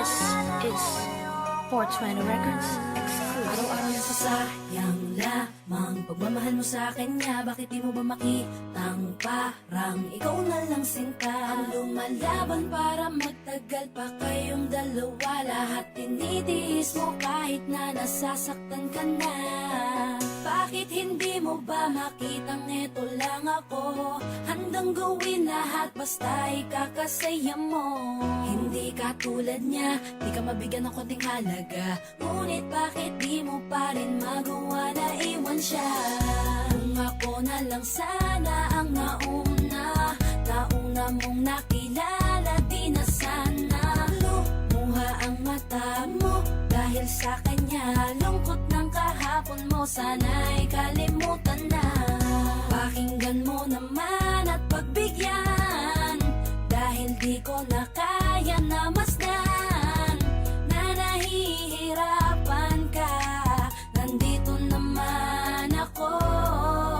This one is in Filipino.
This is 420 Records exclusive. Araw-araw na sasayang lamang pagmamahal mo sa akin nga. Bakit di mo ba makitang parang ikaw na lang sinta ang lumalaban para magtagal pa kayong dalawa. Lahat tinitiis mo kahit na nasasaktan ka na. Bakit hindi mo ba makitang eto lang ako? Handang gawin lahat basta ikakasaya mo. Hindi ka tulad niya, di ka mabigyan ng konting halaga. Ngunit bakit di mo pa rin magawa na iwan siya? Kung ako na lang sana ang nauna mong nakilala, di na sana lumuha ang mata mo dahil sa kanya. Lungkot ng kahapon mo, sana'y kalimutan na. Pakinggan mo naman at pagbigyan, dahil di ko na kaya na mas